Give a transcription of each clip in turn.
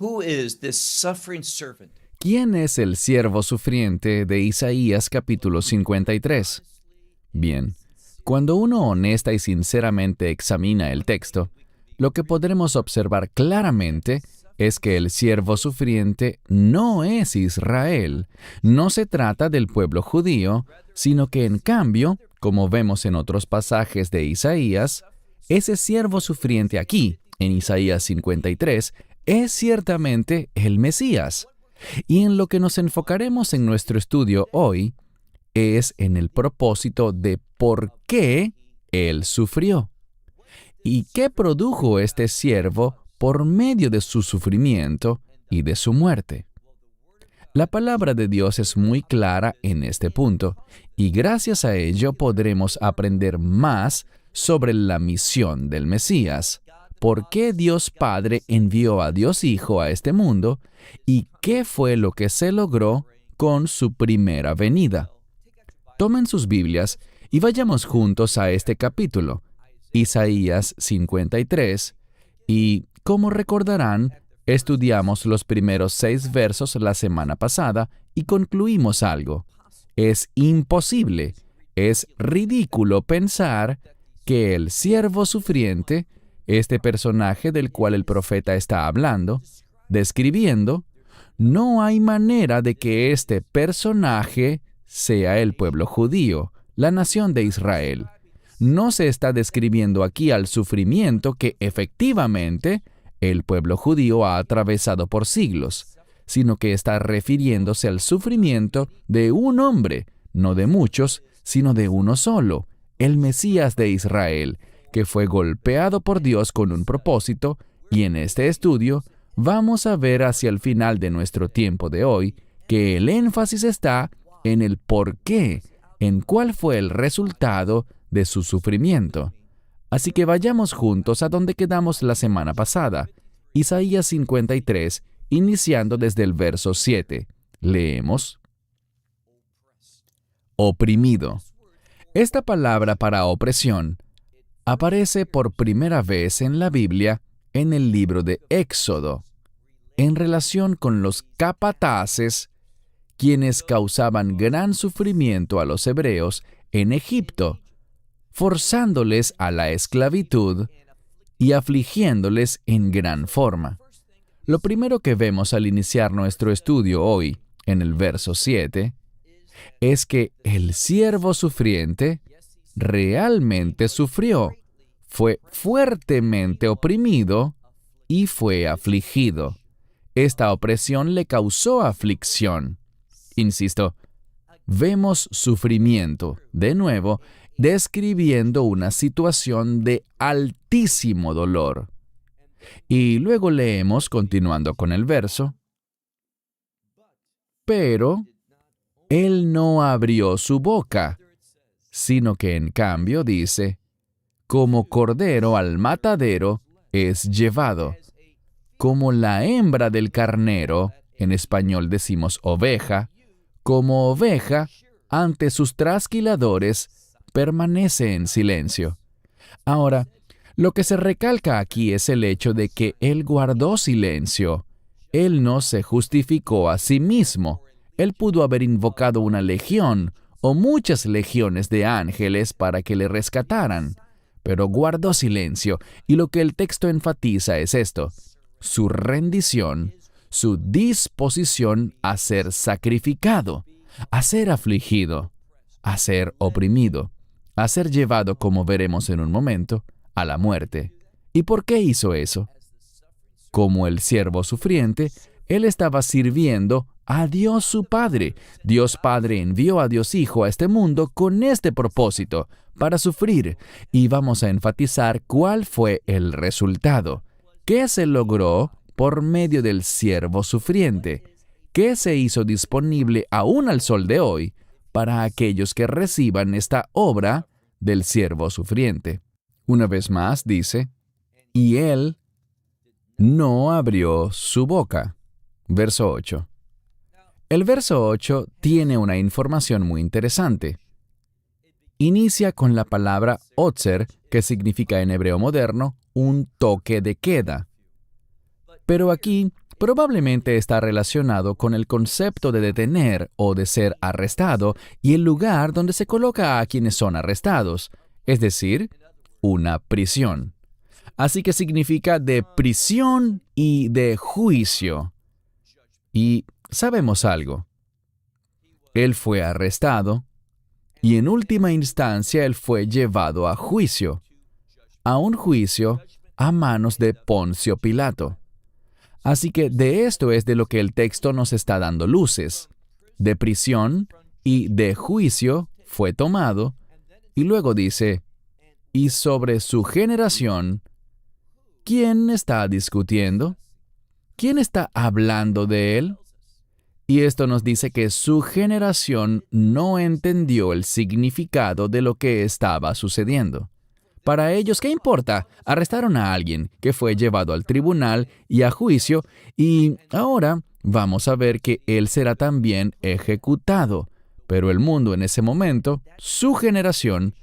Who is this suffering servant? ¿Quién es el siervo sufriente de Isaías capítulo 53? Bien, cuando uno honesta y sinceramente examina el texto, lo que podremos observar claramente es que el siervo sufriente no es Israel. No se trata del pueblo judío, sino que en cambio, como vemos en otros pasajes de Isaías, ese siervo sufriente aquí, en Isaías 53, es ciertamente el Mesías. Y en lo que nos enfocaremos en nuestro estudio hoy es en el propósito de por qué Él sufrió. ¿Y qué produjo este siervo por medio de su sufrimiento y de su muerte? La palabra de Dios es muy clara en este punto, y gracias a ello podremos aprender más sobre la misión del Mesías, por qué Dios Padre envió a Dios Hijo a este mundo y qué fue lo que se logró con su primera venida. Tomen sus Biblias y vayamos juntos a este capítulo, Isaías 53, y, como recordarán, estudiamos los primeros 6 versos la semana pasada y concluimos algo. Es imposible, es ridículo pensar que el siervo sufriente, este personaje del cual el profeta está hablando, describiendo, no hay manera de que este personaje sea el pueblo judío, la nación de Israel. No se está describiendo aquí al sufrimiento que efectivamente el pueblo judío ha atravesado por siglos, sino que está refiriéndose al sufrimiento de un hombre, no de muchos, sino de uno solo, el Mesías de Israel, que fue golpeado por Dios con un propósito, y en este estudio vamos a ver hacia el final de nuestro tiempo de hoy que el énfasis está en el por qué, en cuál fue el resultado de su sufrimiento. Así que vayamos juntos a donde quedamos la semana pasada, Isaías 53, iniciando desde el verso 7. Leemos: oprimido. Esta palabra para opresión aparece por primera vez en la Biblia en el libro de Éxodo, en relación con los capataces, quienes causaban gran sufrimiento a los hebreos en Egipto, forzándoles a la esclavitud y afligiéndoles en gran forma. Lo primero que vemos al iniciar nuestro estudio hoy, en el verso 7, es que el siervo sufriente realmente sufrió, fue fuertemente oprimido y fue afligido. Esta opresión le causó aflicción. Insisto, vemos sufrimiento, de nuevo, describiendo una situación de altísimo dolor. Y luego leemos, continuando con el verso, pero él no abrió su boca, sino que en cambio dice, como cordero al matadero es llevado, como la hembra del carnero, en español decimos oveja, como oveja ante sus trasquiladores, permanece en silencio. Ahora, lo que se recalca aquí es el hecho de que Él guardó silencio. Él no se justificó a sí mismo. Él pudo haber invocado una legión o muchas legiones de ángeles para que le rescataran, pero guardó silencio, y lo que el texto enfatiza es esto: su rendición, su disposición a ser sacrificado, a ser afligido, a ser oprimido, a ser llevado, como veremos en un momento, a la muerte. ¿Y por qué hizo eso? Como el siervo sufriente, él estaba sirviendo a Dios su Padre. Dios Padre envió a Dios Hijo a este mundo con este propósito, para sufrir, y vamos a enfatizar cuál fue el resultado. ¿Qué se logró por medio del siervo sufriente? ¿Qué se hizo disponible aún al sol de hoy para aquellos que reciban esta obra del siervo sufriente? Una vez más dice, y él no abrió su boca. Verso 8. El verso 8 tiene una información muy interesante. Inicia con la palabra otzer, que significa en hebreo moderno un toque de queda. Pero aquí Probablemente está relacionado con el concepto de detener o de ser arrestado y el lugar donde se coloca a quienes son arrestados, es decir, una prisión. Así que significa de prisión y de juicio. Y sabemos algo. Él fue arrestado y en última instancia él fue llevado a juicio. A un juicio a manos de Poncio Pilato. Así que de esto es de lo que el texto nos está dando luces. De prisión y de juicio fue tomado, y luego dice, y sobre su generación, ¿quién está discutiendo? ¿Quién está hablando de él? Y esto nos dice que su generación no entendió el significado de lo que estaba sucediendo. Para ellos, ¿qué importa? Arrestaron a alguien que fue llevado al tribunal y a juicio, y ahora vamos a ver que él será también ejecutado. Pero el mundo en ese momento, su generación,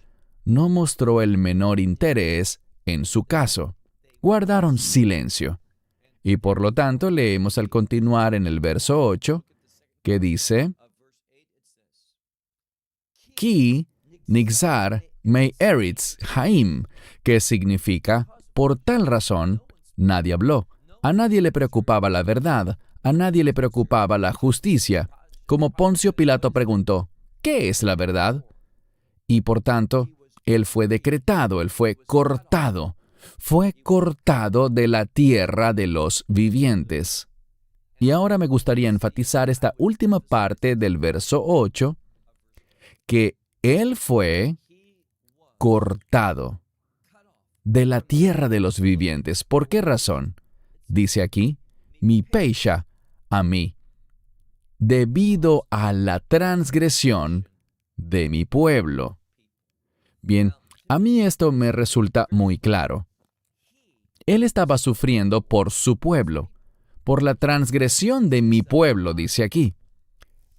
no mostró el menor interés en su caso. Guardaron silencio. Y por lo tanto, leemos al continuar en el verso 8, que dice, Ki nixar mei eritz haim, que significa, por tal razón, nadie habló. A nadie le preocupaba la verdad, a nadie le preocupaba la justicia. Como Poncio Pilato preguntó, ¿qué es la verdad? Y por tanto, él fue decretado, él fue cortado de la tierra de los vivientes. Y ahora me gustaría enfatizar esta última parte del verso 8, que él fue cortado de la tierra de los vivientes. ¿Por qué razón? Dice aquí, mi peisha, a mí, debido a la transgresión de mi pueblo. Bien, a mí esto me resulta muy claro. Él estaba sufriendo por su pueblo, por la transgresión de mi pueblo, dice aquí.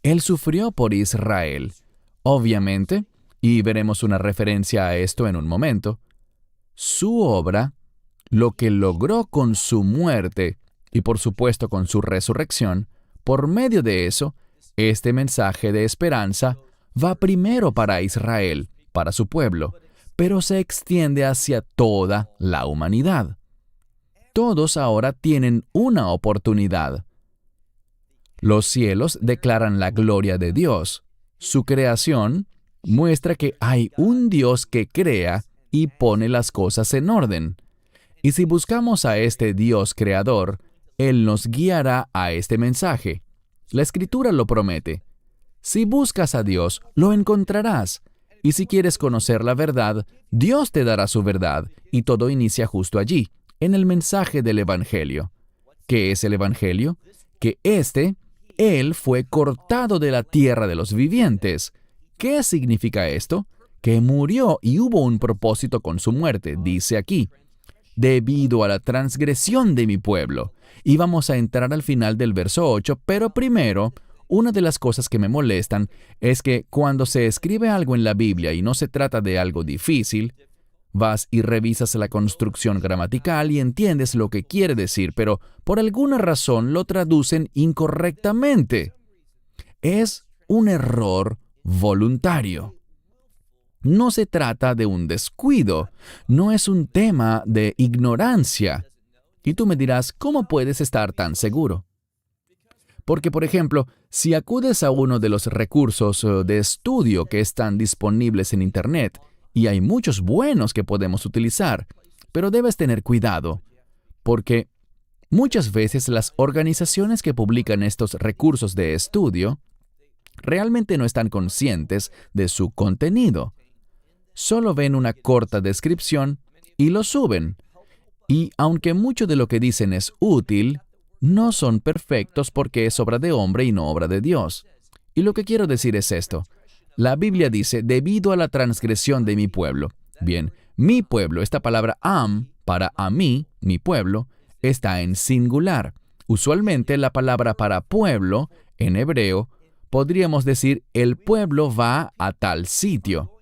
Él sufrió por Israel. Obviamente, y veremos una referencia a esto en un momento, su obra, lo que logró con su muerte y por supuesto con su resurrección, por medio de eso, este mensaje de esperanza va primero para Israel, para su pueblo, pero se extiende hacia toda la humanidad. Todos ahora tienen una oportunidad. Los cielos declaran la gloria de Dios. Su creación muestra que hay un Dios que crea y pone las cosas en orden. Y si buscamos a este Dios creador, Él nos guiará a este mensaje. La Escritura lo promete. Si buscas a Dios, lo encontrarás. Y si quieres conocer la verdad, Dios te dará su verdad. Y todo inicia justo allí, en el mensaje del Evangelio. ¿Qué es el Evangelio? Que Él fue cortado de la tierra de los vivientes. ¿Qué significa esto? Que murió y hubo un propósito con su muerte, dice aquí, debido a la transgresión de mi pueblo. Y vamos a entrar al final del verso 8, pero primero, una de las cosas que me molestan es que cuando se escribe algo en la Biblia y no se trata de algo difícil, vas y revisas la construcción gramatical y entiendes lo que quiere decir, pero por alguna razón lo traducen incorrectamente. Es un error voluntario. No se trata de un descuido, no es un tema de ignorancia. Y tú me dirás, ¿cómo puedes estar tan seguro? Porque, por ejemplo, si acudes a uno de los recursos de estudio que están disponibles en Internet, y hay muchos buenos que podemos utilizar, pero debes tener cuidado, porque muchas veces las organizaciones que publican estos recursos de estudio realmente no están conscientes de su contenido. Solo ven una corta descripción y lo suben. Y aunque mucho de lo que dicen es útil, no son perfectos porque es obra de hombre y no obra de Dios. Y lo que quiero decir es esto. La Biblia dice, debido a la transgresión de mi pueblo. Bien, mi pueblo, esta palabra para a mí, mi pueblo, está en singular. Usualmente la palabra para pueblo, en hebreo, podríamos decir, el pueblo va a tal sitio.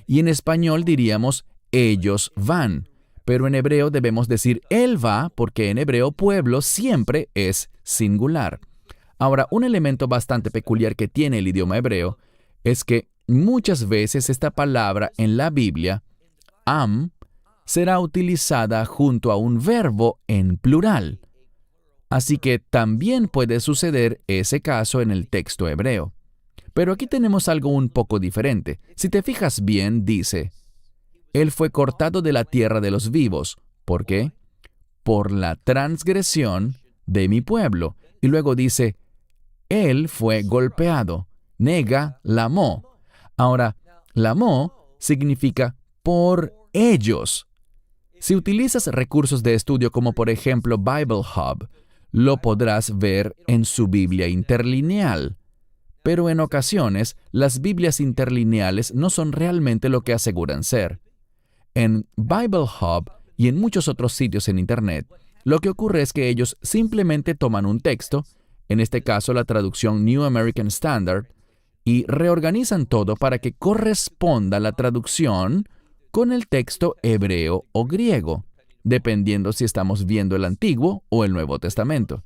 Y en español diríamos, ellos van. Pero en hebreo debemos decir él va porque en hebreo pueblo siempre es singular. Ahora, un elemento bastante peculiar que tiene el idioma hebreo es que muchas veces esta palabra en la Biblia, am, será utilizada junto a un verbo en plural. Así que también puede suceder ese caso en el texto hebreo. Pero aquí tenemos algo un poco diferente. Si te fijas bien, dice, Él fue cortado de la tierra de los vivos. ¿Por qué? Por la transgresión de mi pueblo. Y luego dice, Él fue golpeado. Nega, lamó. Ahora, lamó significa por ellos. Si utilizas recursos de estudio como por ejemplo Bible Hub, lo podrás ver en su Biblia interlineal. Pero en ocasiones, las Biblias interlineales no son realmente lo que aseguran ser. En Bible Hub y en muchos otros sitios en Internet, lo que ocurre es que ellos simplemente toman un texto, en este caso la traducción New American Standard, y reorganizan todo para que corresponda la traducción con el texto hebreo o griego, dependiendo si estamos viendo el Antiguo o el Nuevo Testamento.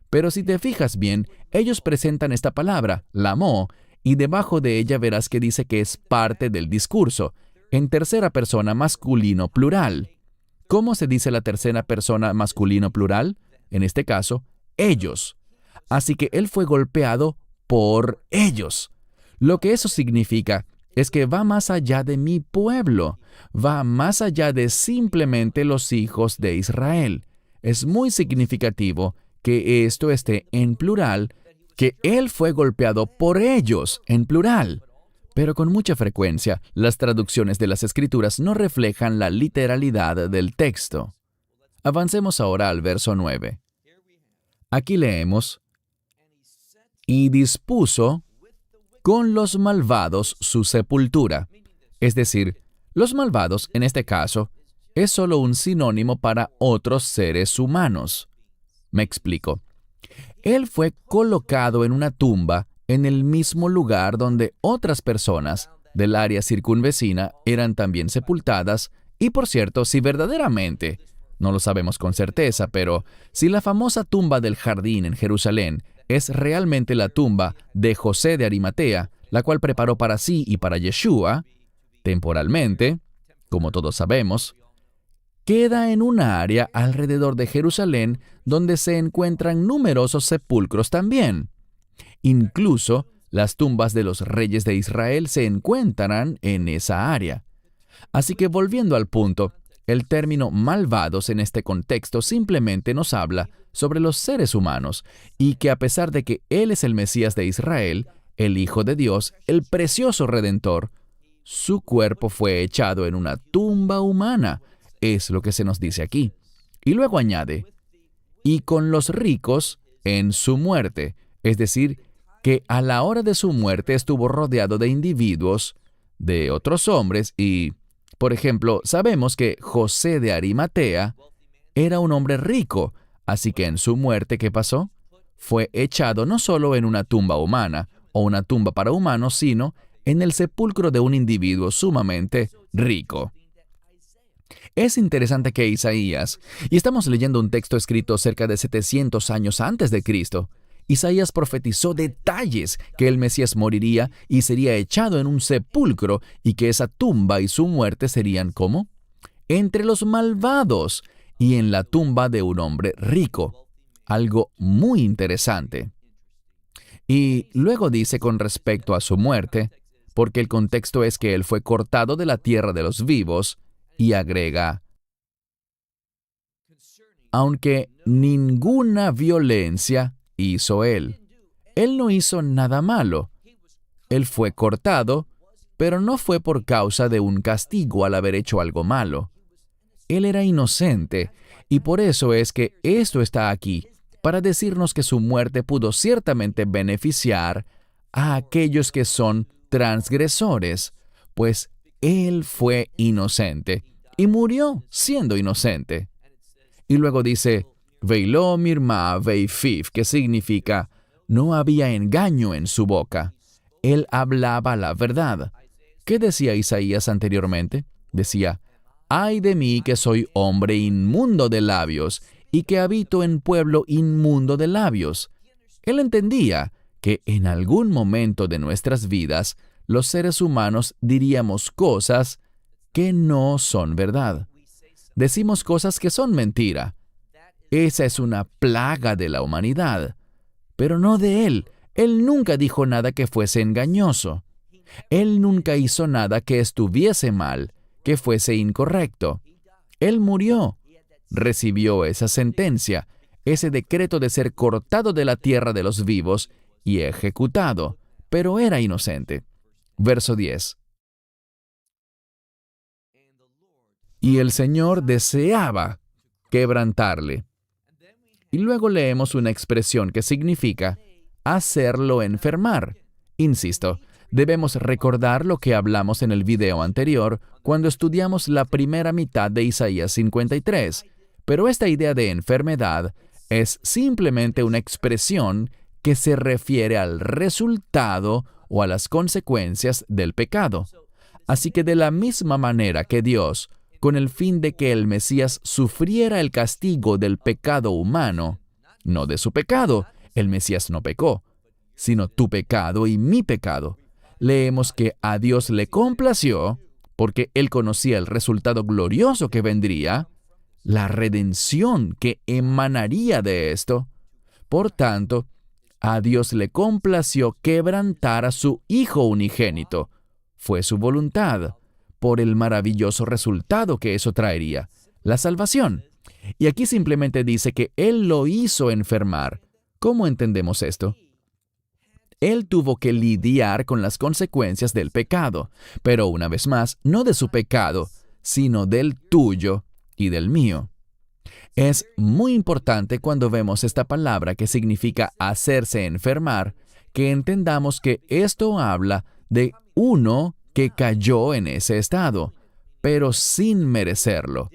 Pero si te fijas bien, ellos presentan esta palabra, lamó, y debajo de ella verás que dice que es parte del discurso, en tercera persona masculino plural. ¿Cómo se dice la tercera persona masculino plural? En este caso, ellos. Así que él fue golpeado por ellos. Lo que eso significa es que va más allá de mi pueblo, va más allá de simplemente los hijos de Israel. Es muy significativo que esto esté en plural, que él fue golpeado por ellos en plural. Pero con mucha frecuencia, las traducciones de las Escrituras no reflejan la literalidad del texto. Avancemos ahora al verso 9. Aquí leemos, y dispuso con los malvados su sepultura. Es decir, los malvados, en este caso, es solo un sinónimo para otros seres humanos. Me explico. Él fue colocado en una tumba en el mismo lugar donde otras personas del área circunvecina eran también sepultadas, y por cierto, si verdaderamente, no lo sabemos con certeza, pero si la famosa tumba del jardín en Jerusalén es realmente la tumba de José de Arimatea, la cual preparó para sí y para Yeshua, temporalmente, como todos sabemos, queda en una área alrededor de Jerusalén donde se encuentran numerosos sepulcros también. Incluso las tumbas de los reyes de Israel se encuentran en esa área. Así que volviendo al punto, el término malvados en este contexto simplemente nos habla sobre los seres humanos y que a pesar de que Él es el Mesías de Israel, el Hijo de Dios, el precioso Redentor, su cuerpo fue echado en una tumba humana. Es lo que se nos dice aquí. Y luego añade, y con los ricos en su muerte, es decir, que a la hora de su muerte estuvo rodeado de individuos, de otros hombres y, por ejemplo, sabemos que José de Arimatea era un hombre rico, así que en su muerte, ¿qué pasó? Fue echado no solo en una tumba humana o una tumba para humanos, sino en el sepulcro de un individuo sumamente rico. Es interesante que Isaías, y estamos leyendo un texto escrito cerca de 700 años antes de Cristo, Isaías profetizó detalles que el Mesías moriría y sería echado en un sepulcro y que esa tumba y su muerte serían ¿cómo? Entre los malvados y en la tumba de un hombre rico. Algo muy interesante. Y luego dice con respecto a su muerte, porque el contexto es que él fue cortado de la tierra de los vivos, y agrega, aunque ninguna violencia hizo él. Él no hizo nada malo. Él fue cortado, pero no fue por causa de un castigo al haber hecho algo malo. Él era inocente, y por eso es que esto está aquí, para decirnos que su muerte pudo ciertamente beneficiar a aquellos que son transgresores, pues él fue inocente y murió siendo inocente. Y luego dice, Veiló mirma veifif, que significa, no había engaño en su boca. Él hablaba la verdad. ¿Qué decía Isaías anteriormente? Decía, ay de mí que soy hombre inmundo de labios y que habito en pueblo inmundo de labios. Él entendía que en algún momento de nuestras vidas los seres humanos diríamos cosas que no son verdad. Decimos cosas que son mentira. Esa es una plaga de la humanidad, pero no de Él. Él nunca dijo nada que fuese engañoso. Él nunca hizo nada que estuviese mal, que fuese incorrecto. Él murió, recibió esa sentencia, ese decreto de ser cortado de la tierra de los vivos y ejecutado, pero era inocente. Verso 10. Y el Señor deseaba quebrantarle. Y luego leemos una expresión que significa hacerlo enfermar. Insisto, debemos recordar lo que hablamos en el video anterior cuando estudiamos la primera mitad de Isaías 53, pero esta idea de enfermedad es simplemente una expresión que se refiere al resultado o a las consecuencias del pecado. Así que de la misma manera que Dios, con el fin de que el Mesías sufriera el castigo del pecado humano, no de su pecado, el Mesías no pecó, sino tu pecado y mi pecado. Leemos que a Dios le complació, porque Él conocía el resultado glorioso que vendría, la redención que emanaría de esto. Por tanto, a Dios le complació quebrantar a su Hijo unigénito. Fue su voluntad, por el maravilloso resultado que eso traería, la salvación. Y aquí simplemente dice que Él lo hizo enfermar. ¿Cómo entendemos esto? Él tuvo que lidiar con las consecuencias del pecado, pero una vez más, no de su pecado, sino del tuyo y del mío. Es muy importante cuando vemos esta palabra que significa hacerse enfermar, que entendamos que esto habla de uno que cayó en ese estado, pero sin merecerlo.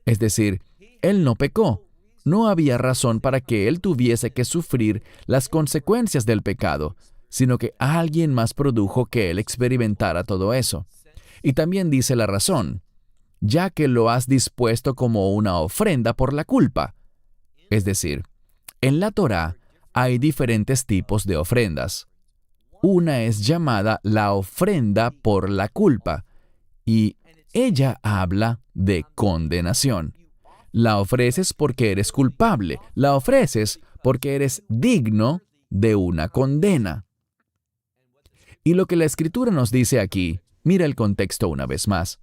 Es decir, Él no pecó. No había razón para que Él tuviese que sufrir las consecuencias del pecado, sino que alguien más produjo que Él experimentara todo eso. Y también dice la razón, ya que lo has dispuesto como una ofrenda por la culpa. Es decir, en la Torá hay diferentes tipos de ofrendas. Una es llamada la ofrenda por la culpa, y ella habla de condenación. La ofreces porque eres culpable, la ofreces porque eres digno de una condena. Y lo que la Escritura nos dice aquí, mira el contexto una vez más,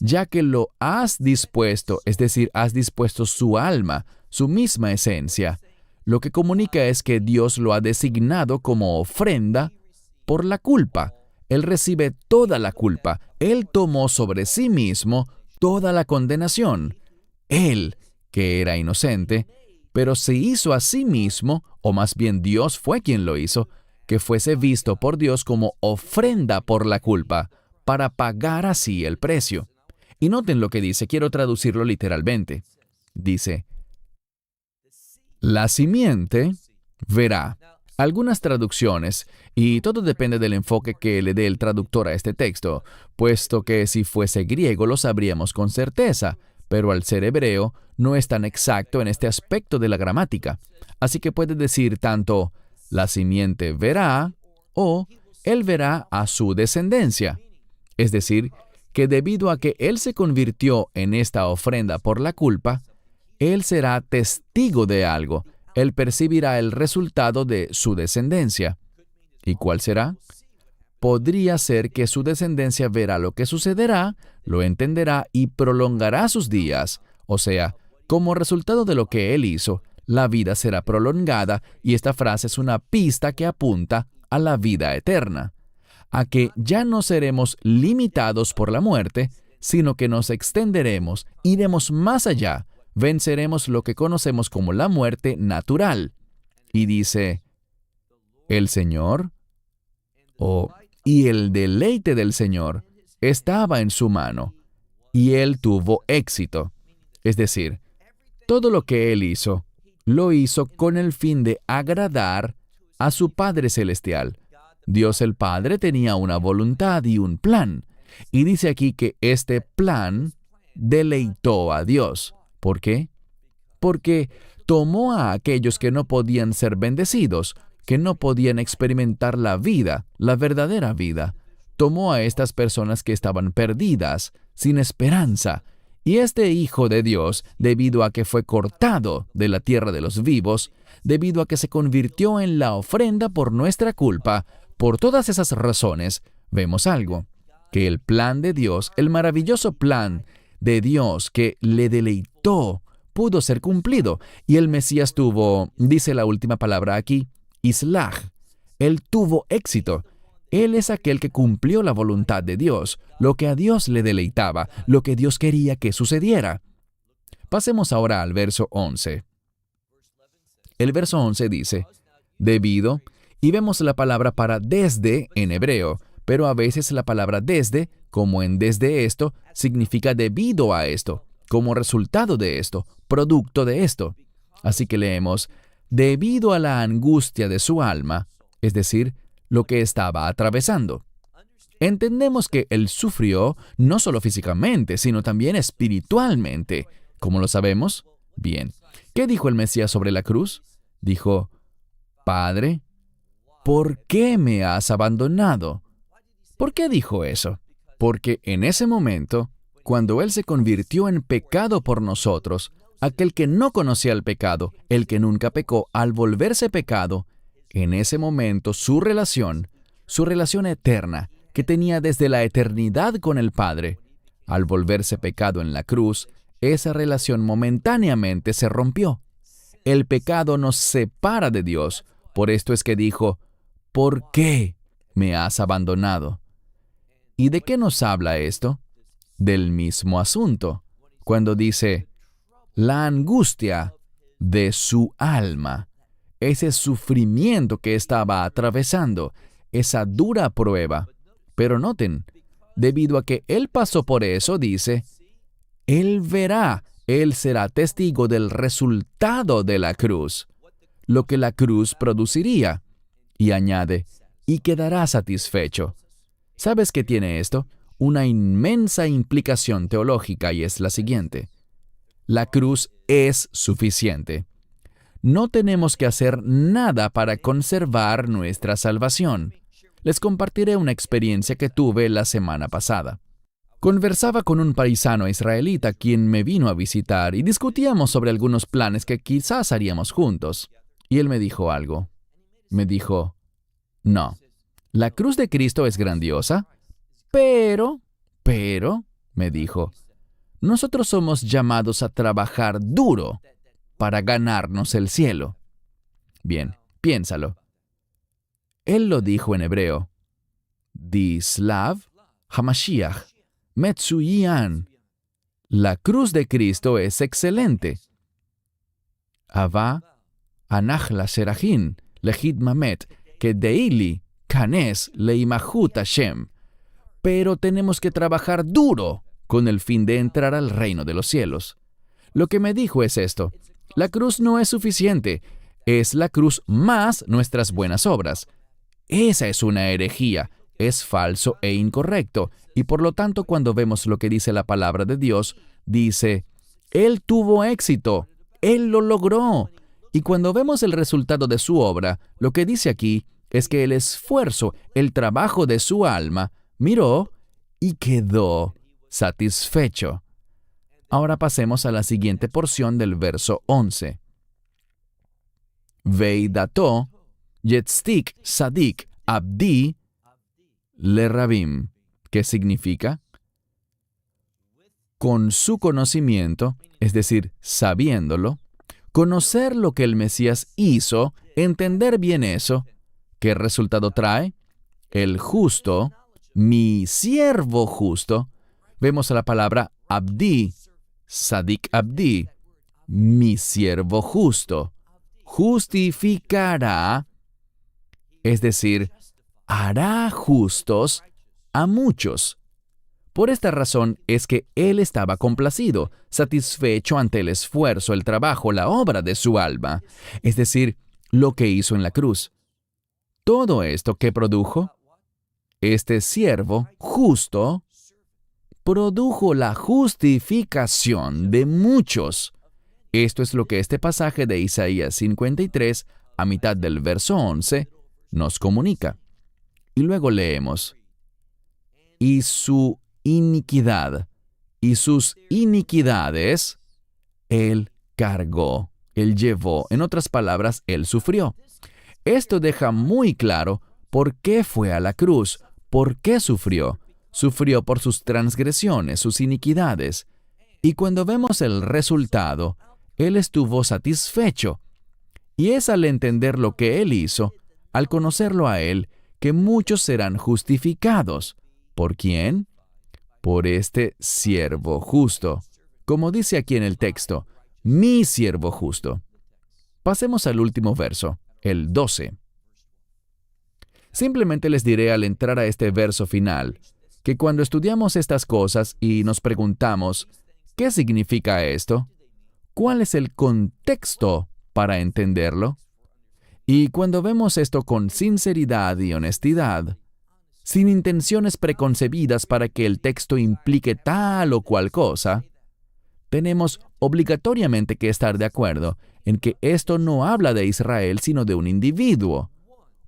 ya que lo has dispuesto, es decir, has dispuesto su alma, su misma esencia, lo que comunica es que Dios lo ha designado como ofrenda por la culpa. Él recibe toda la culpa. Él tomó sobre sí mismo toda la condenación. Él, que era inocente, pero se hizo a sí mismo, o más bien Dios fue quien lo hizo, que fuese visto por Dios como ofrenda por la culpa, para pagar así el precio. Y noten lo que dice, quiero traducirlo literalmente. Dice, la simiente verá. Algunas traducciones, y todo depende del enfoque que le dé el traductor a este texto, puesto que si fuese griego lo sabríamos con certeza, pero al ser hebreo no es tan exacto en este aspecto de la gramática. Así que puede decir tanto, la simiente verá, o él verá a su descendencia. Es decir, que debido a que él se convirtió en esta ofrenda por la culpa, él será testigo de algo. Él percibirá el resultado de su descendencia. ¿Y cuál será? Podría ser que su descendencia verá lo que sucederá, lo entenderá y prolongará sus días. O sea, como resultado de lo que él hizo, la vida será prolongada, y esta frase es una pista que apunta a la vida eterna, a que ya no seremos limitados por la muerte, sino que nos extenderemos, iremos más allá, venceremos lo que conocemos como la muerte natural. Y dice, el Señor, y el deleite del Señor estaba en su mano, y Él tuvo éxito. Es decir, todo lo que Él hizo, lo hizo con el fin de agradar a su Padre Celestial. Dios el Padre tenía una voluntad y un plan, y dice aquí que este plan deleitó a Dios. ¿Por qué? Porque tomó a aquellos que no podían ser bendecidos, que no podían experimentar la vida, la verdadera vida. Tomó a estas personas que estaban perdidas, sin esperanza. Y este Hijo de Dios, debido a que fue cortado de la tierra de los vivos, debido a que se convirtió en la ofrenda por nuestra culpa, por todas esas razones, vemos algo, que el plan de Dios, el maravilloso plan de Dios que le deleitó, pudo ser cumplido. Y el Mesías tuvo, dice la última palabra aquí, Islaj. Él tuvo éxito. Él es aquel que cumplió la voluntad de Dios, lo que a Dios le deleitaba, lo que Dios quería que sucediera. Pasemos ahora al verso 11. El verso 11 dice, debido, y vemos la palabra para desde en hebreo, pero a veces la palabra desde, como en desde esto, significa debido a esto, como resultado de esto, producto de esto. Así que leemos, debido a la angustia de su alma, es decir, lo que estaba atravesando. Entendemos que él sufrió no solo físicamente, sino también espiritualmente. ¿Cómo lo sabemos? Bien. ¿Qué dijo el Mesías sobre la cruz? Dijo, Padre, ¿por qué me has abandonado? ¿Por qué dijo eso? Porque en ese momento, cuando Él se convirtió en pecado por nosotros, aquel que no conocía el pecado, el que nunca pecó, al volverse pecado, en ese momento su relación eterna, que tenía desde la eternidad con el Padre, al volverse pecado en la cruz, esa relación momentáneamente se rompió. El pecado nos separa de Dios. Por esto es que dijo, ¿por qué me has abandonado? ¿Y de qué nos habla esto? Del mismo asunto, cuando dice, la angustia de su alma, ese sufrimiento que estaba atravesando, esa dura prueba. Pero noten, debido a que Él pasó por eso, dice, Él verá, Él será testigo del resultado de la cruz, lo que la cruz produciría. Y añade, y quedará satisfecho. ¿Sabes qué tiene esto? Una inmensa implicación teológica y es la siguiente. La cruz es suficiente. No tenemos que hacer nada para conservar nuestra salvación. Les compartiré una experiencia que tuve la semana pasada. Conversaba con un paisano israelita quien me vino a visitar y discutíamos sobre algunos planes que quizás haríamos juntos. Y él me dijo algo. Me dijo, no, la cruz de Cristo es grandiosa, pero, me dijo, nosotros somos llamados a trabajar duro para ganarnos el cielo. Bien, piénsalo. Él lo dijo en hebreo. Dislav Hamashiach Metsuyan. La cruz de Cristo es excelente. Ava Anachla Serajin Lehid Mamet que Deili Kanes Leimahut Hashem. Pero tenemos que trabajar duro con el fin de entrar al reino de los cielos. Lo que me dijo es esto. La cruz no es suficiente. Es la cruz más nuestras buenas obras. Esa es una herejía. Es falso e incorrecto. Y por lo tanto, cuando vemos lo que dice la palabra de Dios, dice, Él tuvo éxito. Él lo logró. Y cuando vemos el resultado de su obra, lo que dice aquí es que el esfuerzo, el trabajo de su alma, miró y quedó satisfecho. Ahora pasemos a la siguiente porción del verso 11. Veidato yetztik sadik abdi lerabim, ¿qué significa? Con su conocimiento, es decir, sabiéndolo, conocer lo que el Mesías hizo, entender bien eso, ¿qué resultado trae? El justo, mi siervo justo, vemos la palabra abdi, sadik abdi, mi siervo justo, justificará, es decir, hará justos a muchos. Por esta razón es que él estaba complacido, satisfecho ante el esfuerzo, el trabajo, la obra de su alma, es decir, lo que hizo en la cruz. Todo esto que produjo, este siervo justo produjo la justificación de muchos. Esto es lo que este pasaje de Isaías 53, a mitad del verso 11, nos comunica. Y luego leemos, y su iniquidad y sus iniquidades, Él cargó, Él llevó. En otras palabras, Él sufrió. Esto deja muy claro por qué fue a la cruz, por qué sufrió. Sufrió por sus transgresiones, sus iniquidades. Y cuando vemos el resultado, Él estuvo satisfecho. Y es al entender lo que Él hizo, al conocerlo a Él, que muchos serán justificados. ¿Por quién? Por este siervo justo. Como dice aquí en el texto, mi siervo justo. Pasemos al último verso, el 12. Simplemente les diré al entrar a este verso final, que cuando estudiamos estas cosas y nos preguntamos, ¿qué significa esto? ¿Cuál es el contexto para entenderlo? Y cuando vemos esto con sinceridad y honestidad, sin intenciones preconcebidas para que el texto implique tal o cual cosa, tenemos obligatoriamente que estar de acuerdo en que esto no habla de Israel, sino de un individuo,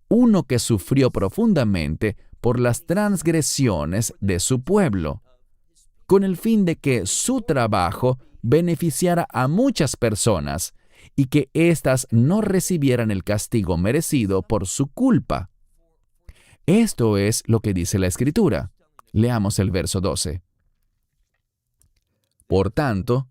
uno que sufrió profundamente por las transgresiones de su pueblo, con el fin de que su trabajo beneficiara a muchas personas y que éstas no recibieran el castigo merecido por su culpa. Esto es lo que dice la Escritura. Leamos el verso 12. Por tanto,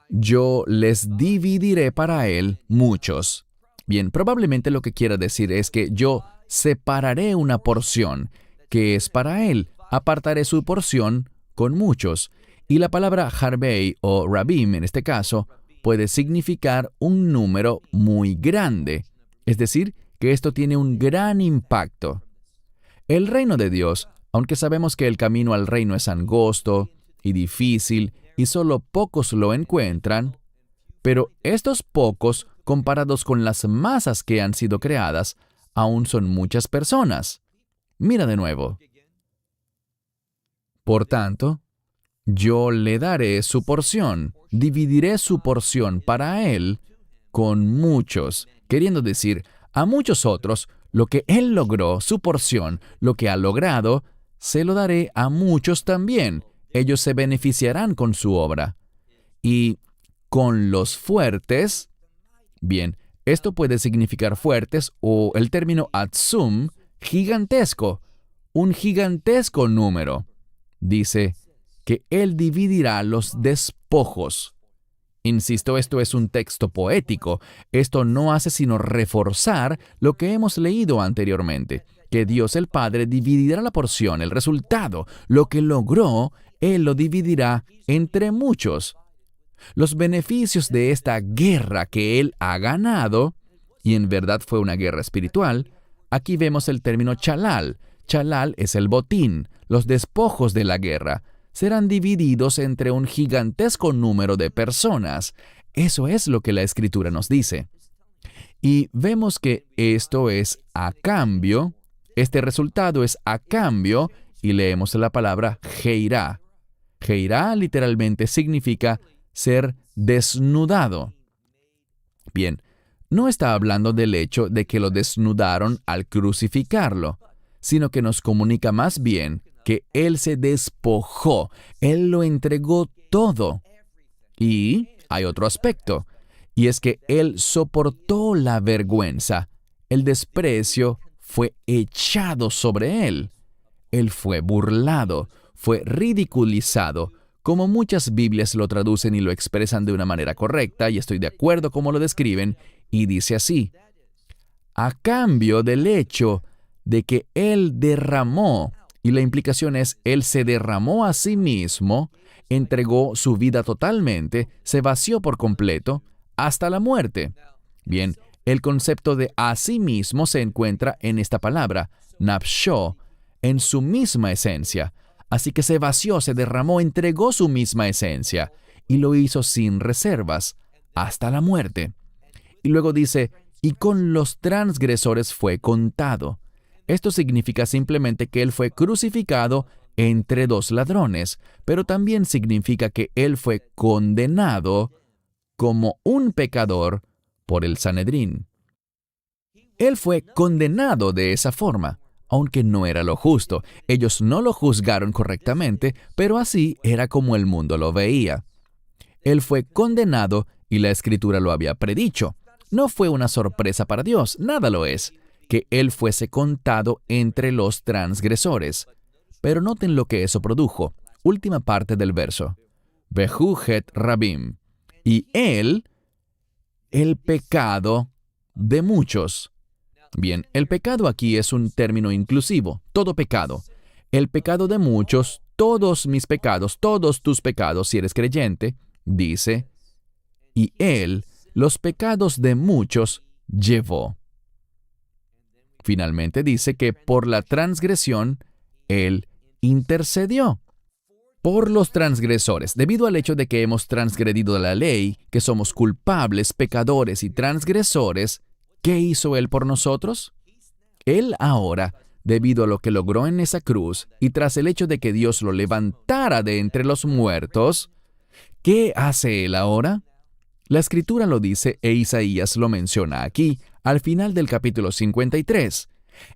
yo les dividiré para él muchos. Bien, probablemente lo que quiera decir es que yo separaré una porción que es para él, apartaré su porción con muchos. Y la palabra Harbei o Rabim, en este caso, puede significar un número muy grande. Es decir, que esto tiene un gran impacto. El reino de Dios, aunque sabemos que el camino al reino es angosto y difícil y solo pocos lo encuentran, pero estos pocos, comparados con las masas que han sido creadas, aún son muchas personas. Mira de nuevo. Por tanto, yo le daré su porción, dividiré su porción para él con muchos, queriendo decir, a muchos otros, lo que él logró, su porción, lo que ha logrado, se lo daré a muchos también. Ellos se beneficiarán con su obra. Y con los fuertes, bien, esto puede significar fuertes o el término atzum, gigantesco, un gigantesco número. Dice que él dividirá los despojos. Insisto, esto es un texto poético. Esto no hace sino reforzar lo que hemos leído anteriormente, que Dios el Padre dividirá la porción, el resultado, lo que logró, Él lo dividirá entre muchos. Los beneficios de esta guerra que Él ha ganado, y en verdad fue una guerra espiritual, aquí vemos el término chalal. Chalal es el botín, los despojos de la guerra. Serán divididos entre un gigantesco número de personas. Eso es lo que la Escritura nos dice. Y vemos que esto es a cambio, este resultado es a cambio, y leemos la palabra Geirá. Geirá literalmente significa ser desnudado. Bien, no está hablando del hecho de que lo desnudaron al crucificarlo, sino que nos comunica más bien que Él se despojó, Él lo entregó todo. Y hay otro aspecto, y es que Él soportó la vergüenza. El desprecio fue echado sobre Él. Él fue burlado, fue ridiculizado, como muchas Biblias lo traducen y lo expresan de una manera correcta, y estoy de acuerdo como lo describen, y dice así: a cambio del hecho de que Él derramó, y la implicación es, Él se derramó a sí mismo, entregó su vida totalmente, se vació por completo, hasta la muerte. Bien, el concepto de a sí mismo se encuentra en esta palabra, nafshó, en su misma esencia. Así que se vació, se derramó, entregó su misma esencia, y lo hizo sin reservas, hasta la muerte. Y luego dice, y con los transgresores fue contado. Esto significa simplemente que Él fue crucificado entre dos ladrones, pero también significa que él fue condenado como un pecador por el Sanedrín. Él fue condenado de esa forma, aunque no era lo justo. Ellos no lo juzgaron correctamente, pero así era como el mundo lo veía. Él fue condenado y la Escritura lo había predicho. No fue una sorpresa para Dios, nada lo es, que él fuese contado entre los transgresores. Pero noten lo que eso produjo. Última parte del verso. Behu het rabim. Y él, el pecado de muchos. Bien, el pecado aquí es un término inclusivo, todo pecado. El pecado de muchos, todos mis pecados, todos tus pecados, si eres creyente, dice, y él, los pecados de muchos, llevó. Finalmente dice que por la transgresión, él intercedió por los transgresores. Debido al hecho de que hemos transgredido la ley, que somos culpables, pecadores y transgresores, ¿qué hizo él por nosotros? Él ahora, debido a lo que logró en esa cruz, y tras el hecho de que Dios lo levantara de entre los muertos, ¿qué hace él ahora? La Escritura lo dice e Isaías lo menciona aquí, al final del capítulo 53.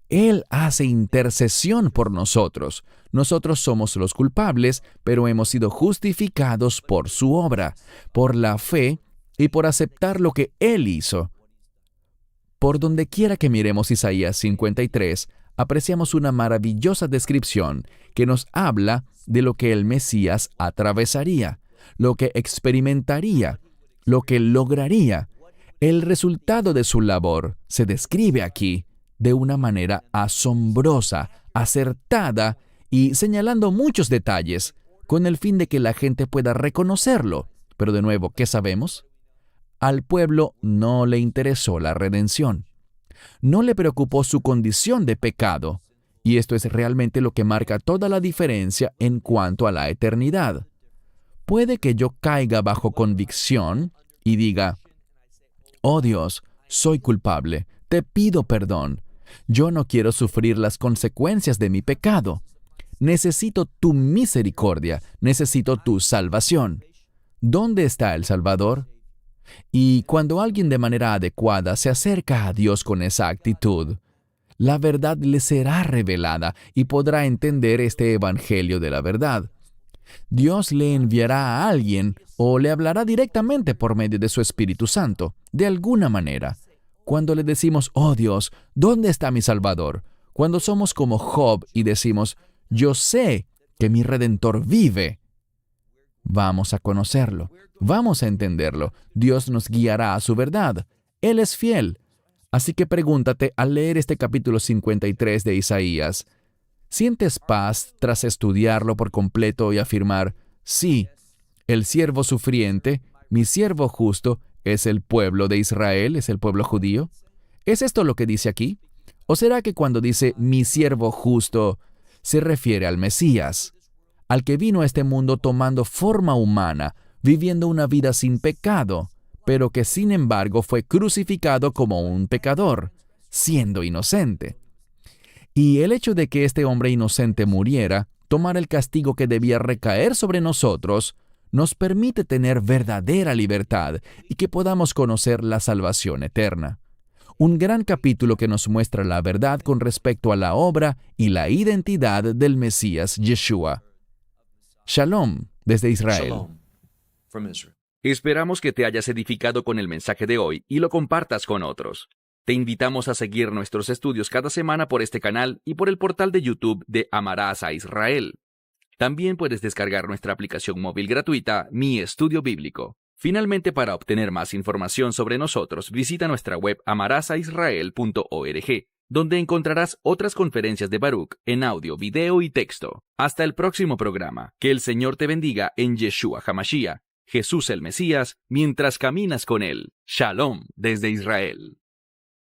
Él hace intercesión por nosotros. Nosotros somos los culpables, pero hemos sido justificados por su obra, por la fe y por aceptar lo que Él hizo. Por donde quiera que miremos Isaías 53, apreciamos una maravillosa descripción que nos habla de lo que el Mesías atravesaría, lo que experimentaría, lo que lograría. El resultado de su labor se describe aquí de una manera asombrosa, acertada y señalando muchos detalles, con el fin de que la gente pueda reconocerlo. Pero de nuevo, ¿qué sabemos? Al pueblo no le interesó la redención. No le preocupó su condición de pecado. Y esto es realmente lo que marca toda la diferencia en cuanto a la eternidad. Puede que yo caiga bajo convicción y diga, «Oh Dios, soy culpable, te pido perdón. Yo no quiero sufrir las consecuencias de mi pecado. Necesito tu misericordia, necesito tu salvación». ¿Dónde está el Salvador? Y cuando alguien de manera adecuada se acerca a Dios con esa actitud, la verdad le será revelada y podrá entender este evangelio de la verdad. Dios le enviará a alguien o le hablará directamente por medio de su Espíritu Santo, de alguna manera. Cuando le decimos, «Oh Dios, ¿dónde está mi Salvador?», cuando somos como Job y decimos, «Yo sé que mi Redentor vive», vamos a conocerlo, vamos a entenderlo. Dios nos guiará a su verdad. Él es fiel. Así que pregúntate al leer este capítulo 53 de Isaías, ¿sientes paz tras estudiarlo por completo y afirmar, sí, el siervo sufriente, mi siervo justo, es el pueblo de Israel, es el pueblo judío? ¿Es esto lo que dice aquí? ¿O será que cuando dice mi siervo justo, se refiere al Mesías, al que vino a este mundo tomando forma humana, viviendo una vida sin pecado, pero que sin embargo fue crucificado como un pecador, siendo inocente? Y el hecho de que este hombre inocente muriera, tomar el castigo que debía recaer sobre nosotros, nos permite tener verdadera libertad y que podamos conocer la salvación eterna. Un gran capítulo que nos muestra la verdad con respecto a la obra y la identidad del Mesías Yeshua. Shalom desde Israel. Shalom from Israel. Esperamos que te hayas edificado con el mensaje de hoy y lo compartas con otros. Te invitamos a seguir nuestros estudios cada semana por este canal y por el portal de YouTube de Amarás a Israel. También puedes descargar nuestra aplicación móvil gratuita, Mi Estudio Bíblico. Finalmente, para obtener más información sobre nosotros, visita nuestra web amarasaisrael.org, donde encontrarás otras conferencias de Baruch en audio, video y texto. Hasta el próximo programa. Que el Señor te bendiga en Yeshua HaMashiach, Jesús el Mesías, mientras caminas con Él. Shalom desde Israel.